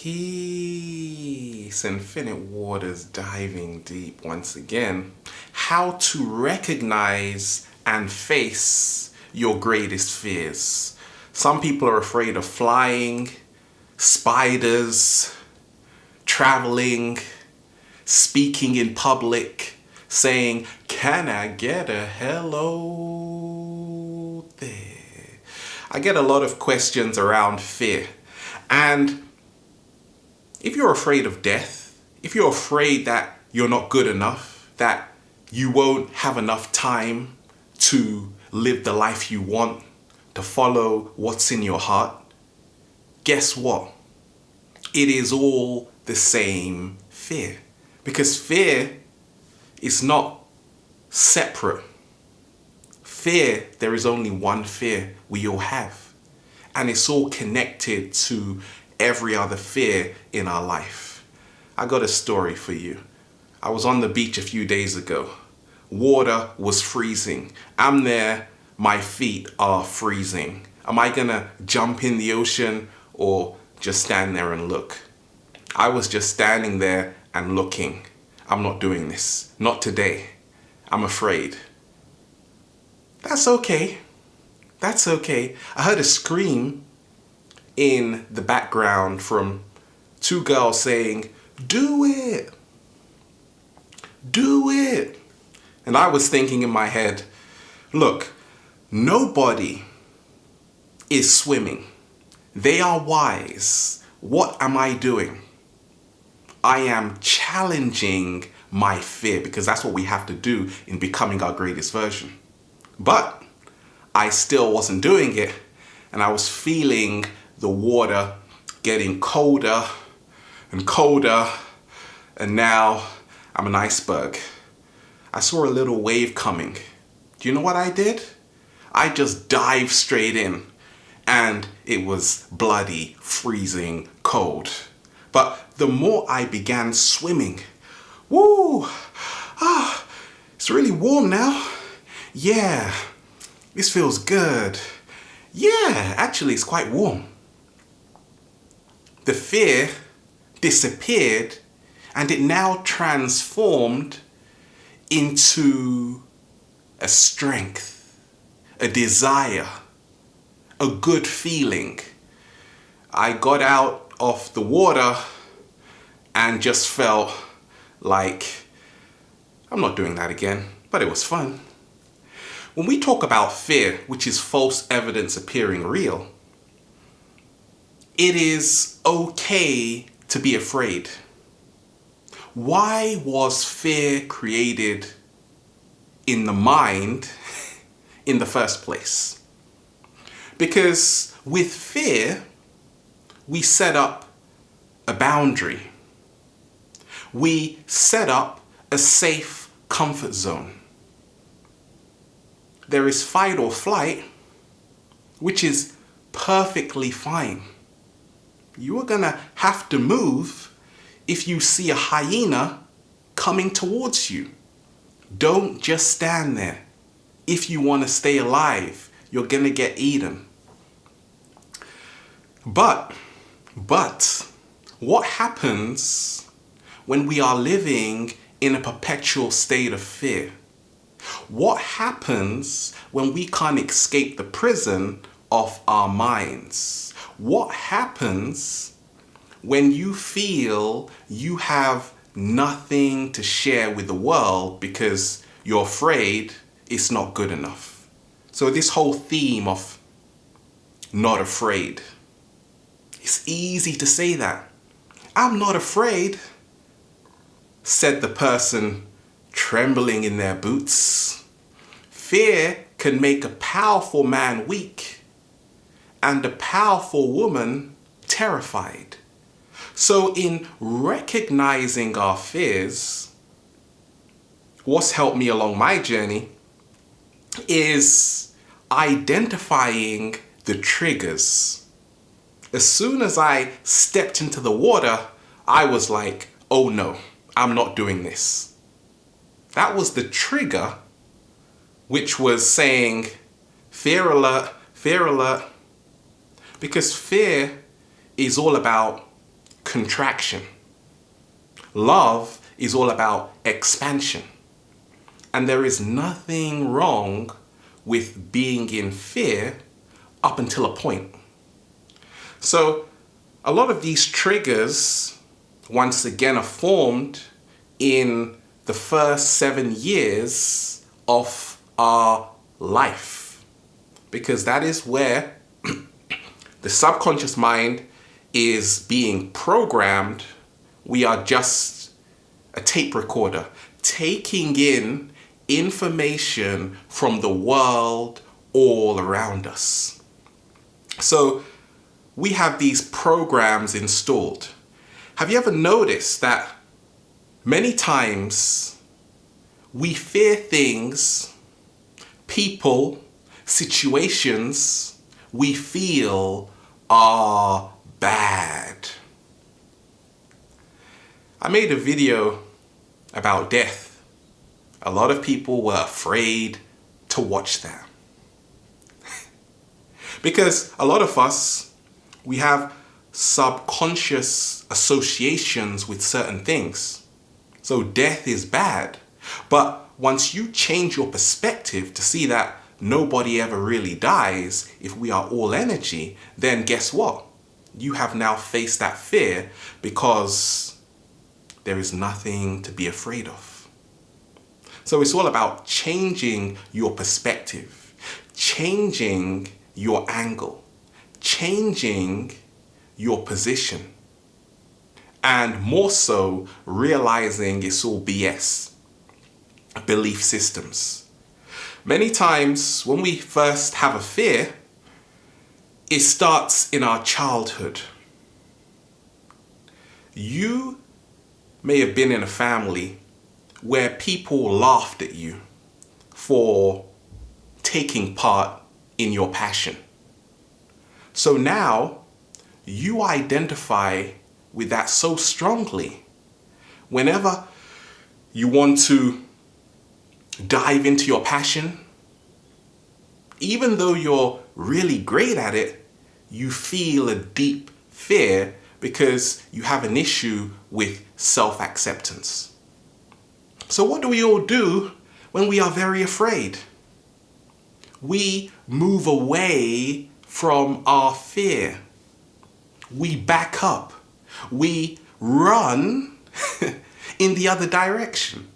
Peace, infinite waters diving deep once again. How to recognize and face your greatest fears. Some people are afraid of flying, spiders, traveling, speaking in public, saying, "Can I get a hello there?" I get a lot of questions around fear. And if you're afraid of death, if you're afraid that you're not good enough, that you won't have enough time to live the life you want, to follow what's in your heart, guess what? It is all the same fear. Because fear is not separate. Fear, there is only one fear we all have. And it's all connected to every other fear in our life. I got a story for you. I was on the beach a few days ago. Water was freezing. I'm there, my feet are freezing. Am I gonna jump in the ocean or just stand there and look? I was just standing there and looking. I'm not doing this. Not today. I'm afraid. That's okay. That's okay. I heard a scream in the background from two girls saying, "Do it. Do it." And I was thinking in my head, look, nobody is swimming. They are wise. What am I doing? I am challenging my fear, because that's what we have to do in becoming our greatest version. But I still wasn't doing it, and I was feeling the water getting colder and colder, and now I'm an iceberg. I saw a little wave coming. Do you know what I did? I just dived straight in, and it was bloody, freezing cold. But the more I began swimming, it's really warm now. Yeah, this feels good. Yeah, actually it's quite warm. The fear disappeared, and it now transformed into a strength, a desire, a good feeling. I got out of the water and just felt like I'm not doing that again, but it was fun. When we talk about fear, which is false evidence appearing real, it is okay to be afraid. Why was fear created in the mind in the first place? Because with fear, we set up a boundary. We set up a safe comfort zone. There is fight or flight, which is perfectly fine. You are gonna have to move if you see a hyena coming towards you. Don't just stand there. If you want to stay alive, you're gonna get eaten. But what happens when we are living in a perpetual state of fear? What happens when we can't escape the prison of our minds? What happens when you feel you have nothing to share with the world because you're afraid it's not good enough? So this whole theme of not afraid, it's easy to say that. I'm not afraid, said the person trembling in their boots. Fear can make a powerful man weak and a powerful woman terrified. So in recognizing our fears, what's helped me along my journey is identifying the triggers. As soon as I stepped into the water, I was like, oh no, I'm not doing this. That was the trigger, which was saying, fear alert, fear alert. Because fear is all about contraction. Love is all about expansion. And there is nothing wrong with being in fear up until a point. So a lot of these triggers, once again, are formed in the first 7 years of our life, because that is where the subconscious mind is being programmed. We are just a tape recorder taking in information from the world all around us. So we have these programs installed. Have you ever noticed that many times we fear things, people, situations we feel are bad? I made a video about death. A lot of people were afraid to watch that. Because a lot of us, we have subconscious associations with certain things. So death is bad. But once you change your perspective to see that nobody ever really dies, if we are all energy, then guess what? You have now faced that fear because there is nothing to be afraid of. So it's all about changing your perspective, changing your angle, changing your position, and more so realizing it's all BS, belief systems. Many times when we first have a fear, it starts in our childhood. You may have been in a family where people laughed at you for taking part in your passion. So now you identify with that so strongly. Whenever you want to dive into your passion, even though you're really great at it, you feel a deep fear because you have an issue with self-acceptance. So what do we all do when we are very afraid? We move away from our fear. We back up. We run in the other direction.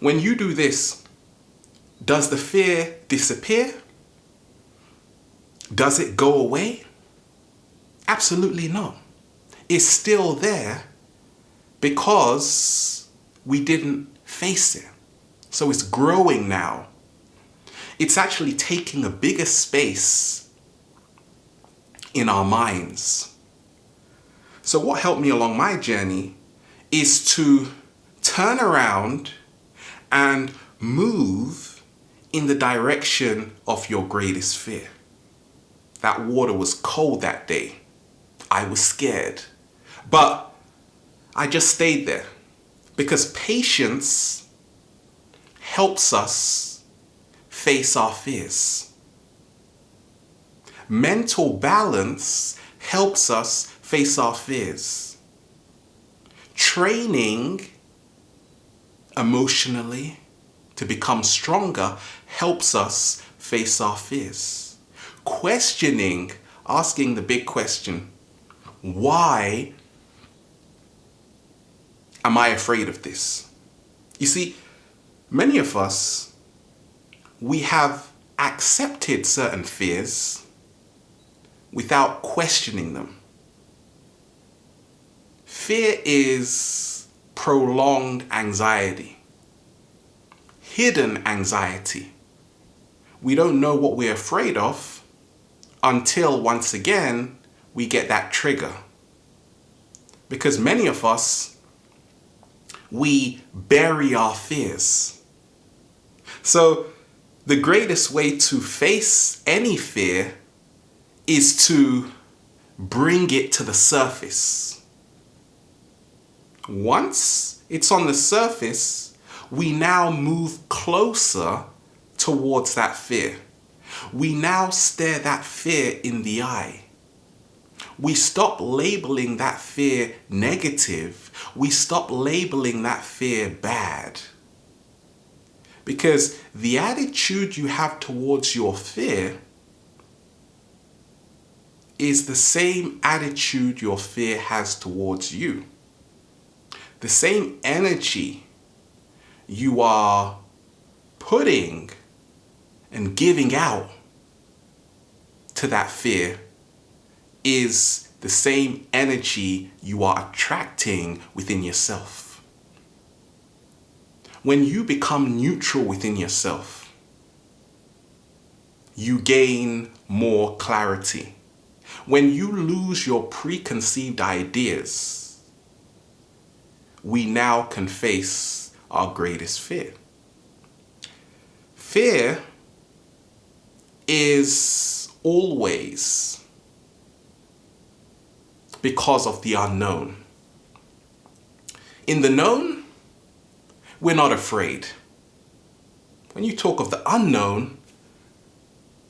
When you do this, does the fear disappear? Does it go away? Absolutely not. It's still there because we didn't face it. So it's growing now. It's actually taking a bigger space in our minds. So what helped me along my journey is to turn around and move in the direction of your greatest fear. That water was cold that day. I was scared. But I just stayed there because patience helps us face our fears. Mental balance helps us face our fears. Training emotionally to become stronger helps us face our fears. Questioning, asking the big question, why am I afraid of this? You see, many of us, we have accepted certain fears without questioning them. Fear is prolonged anxiety, hidden anxiety. We don't know what we're afraid of until once again we get that trigger. Because many of us, we bury our fears. So the greatest way to face any fear is to bring it to the surface. Once it's on the surface, we now move closer towards that fear. We now stare that fear in the eye. we stop labeling that fear negative. We stop labeling that fear bad. Because the attitude you have towards your fear is the same attitude your fear has towards you. The same energy you are putting and giving out to that fear is the same energy you are attracting within yourself. When you become neutral within yourself, you gain more clarity. When you lose your preconceived ideas, we now can face our greatest fear. Fear is always because of the unknown. In the known, we're not afraid. When you talk of the unknown,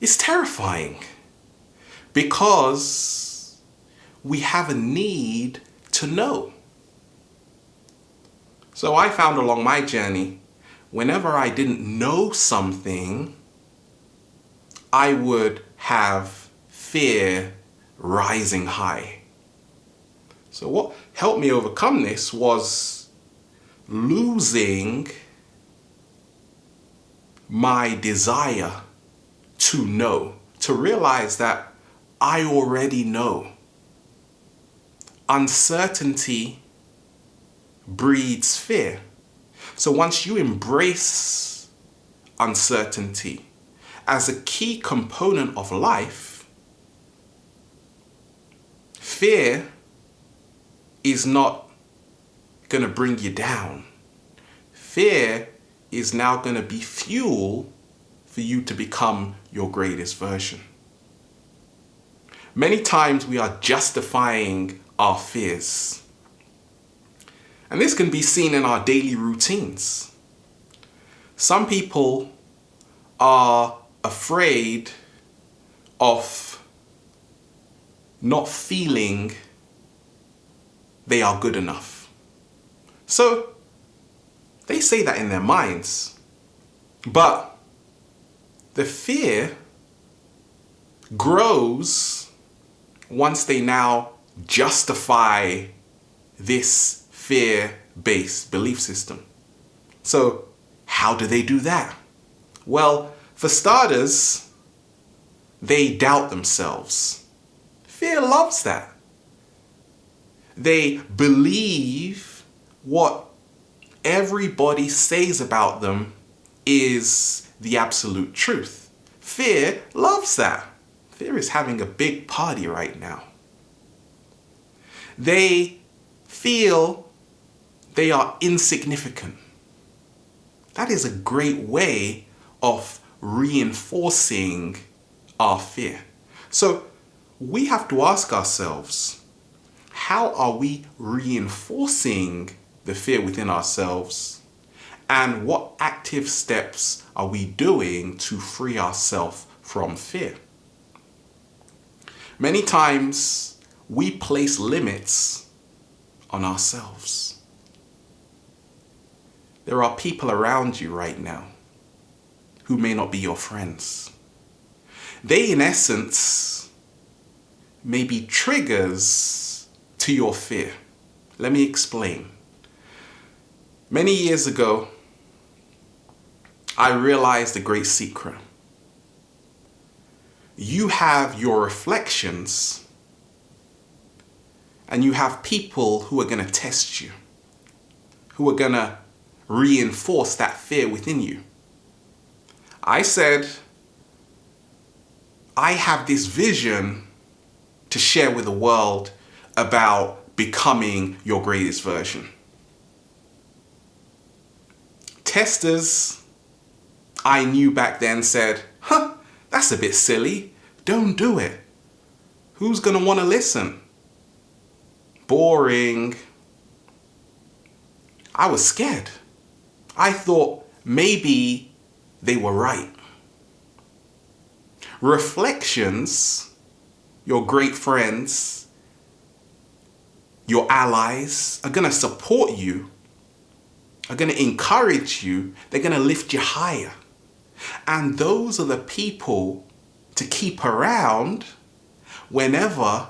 it's terrifying because we have a need to know. So I found along my journey, whenever I didn't know something, I would have fear rising high. So what helped me overcome this was losing my desire to know, to realize that I already know. Uncertainty breeds fear. So once you embrace uncertainty as a key component of life, fear is not going to bring you down. Fear is now going to be fuel for you to become your greatest version. Many times we are justifying our fears. And this can be seen in our daily routines. Some people are afraid of not feeling they are good enough. So they say that in their minds, but the fear grows once they now justify this fear-based belief system. So how do they do that? Well, for starters, they doubt themselves. Fear loves that. They believe what everybody says about them is the absolute truth. Fear loves that. Fear is having a big party right now. They feel they are insignificant. That is a great way of reinforcing our fear. So we have to ask ourselves, how are we reinforcing the fear within ourselves? And what active steps are we doing to free ourselves from fear? Many times we place limits on ourselves. There are people around you right now who may not be your friends. They, in essence, may be triggers to your fear. Let me explain. Many years ago, I realized a great secret. You have your reflections, and you have people who are going to test you, who are going to reinforce that fear within you. I said, I have this vision to share with the world about becoming your greatest version. Testers I knew back then said, that's a bit silly. Don't do it. Who's going to want to listen? Boring. I was scared. I thought maybe they were right. Reflections, your great friends, your allies are going to support you, are going to encourage you, they're going to lift you higher. And those are the people to keep around whenever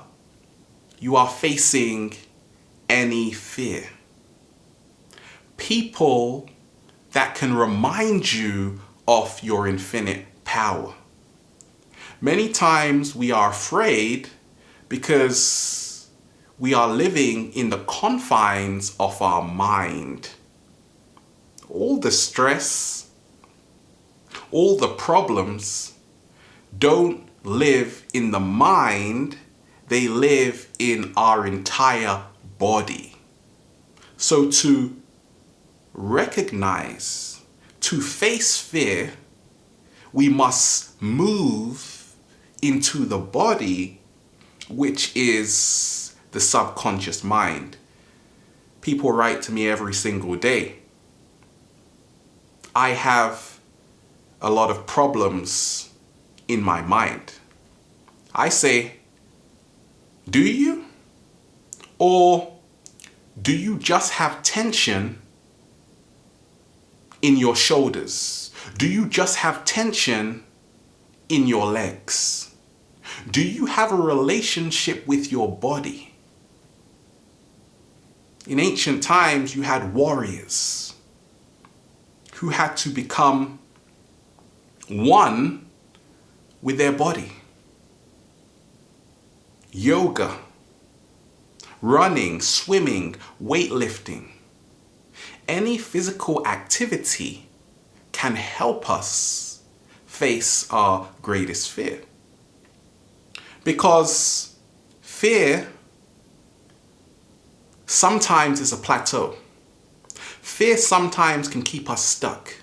you are facing any fear. People that can remind you of your infinite power. Many times we are afraid because we are living in the confines of our mind. All the stress, all the problems don't live in the mind, they live in our entire body. So to recognize, to face fear, we must move into the body, which is the subconscious mind. People write to me every single day. I have a lot of problems in my mind. I say, do you? Or do you just have tension in your shoulders? Do you just have tension in your legs? Do you have a relationship with your body? In ancient times, you had warriors who had to become one with their body. Yoga, running, swimming, weightlifting, any physical activity can help us face our greatest fear. Because fear sometimes is a plateau. Fear sometimes can keep us stuck.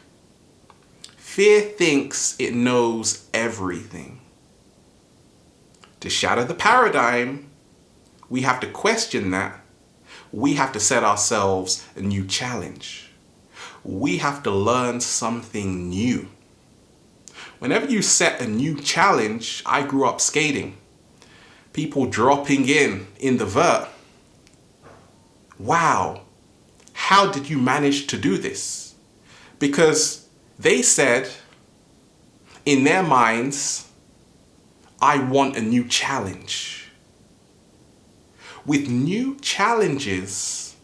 Fear thinks it knows everything. To shatter the paradigm, we have to question that. We have to set ourselves a new challenge. We have to learn something new. Whenever you set a new challenge, I grew up skating. People dropping in the vert. Wow, how did you manage to do this? Because they said in their minds, I want a new challenge. With new challenges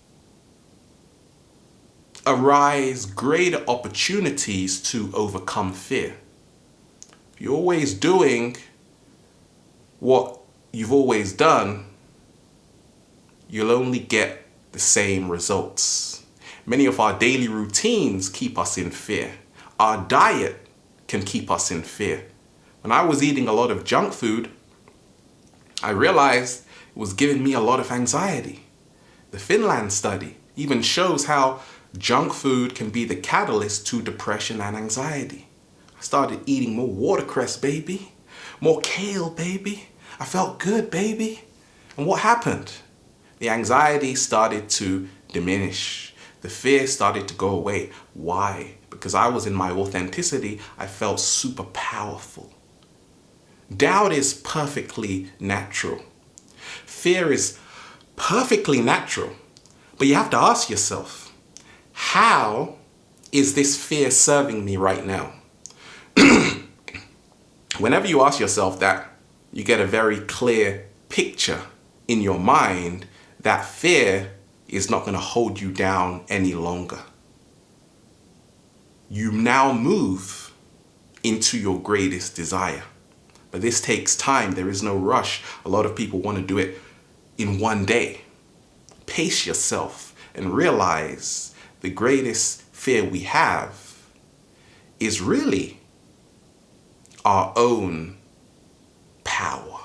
arise greater opportunities to overcome fear. If you're always doing what you've always done, you'll only get the same results. Many of our daily routines keep us in fear. Our diet can keep us in fear. When I was eating a lot of junk food, I realized it was giving me a lot of anxiety. The Finland study even shows how junk food can be the catalyst to depression and anxiety. I started eating more watercress, baby. More kale, baby. I felt good, baby. And what happened? The anxiety started to diminish. The fear started to go away. Why? Because I was in my authenticity. I felt super powerful. Doubt is perfectly natural. Fear is perfectly natural. But you have to ask yourself, how is this fear serving me right now? Whenever you ask yourself that, you get a very clear picture in your mind that fear is not going to hold you down any longer. You now move into your greatest desire. But this takes time. There is no rush. A lot of people want to do it in one day. Pace yourself and realize the greatest fear we have is really our own power.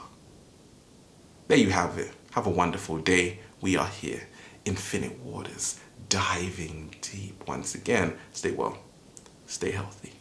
There you have it. Have a wonderful day. We are here, Infinite Waters, diving deep. Once again, stay well, stay healthy.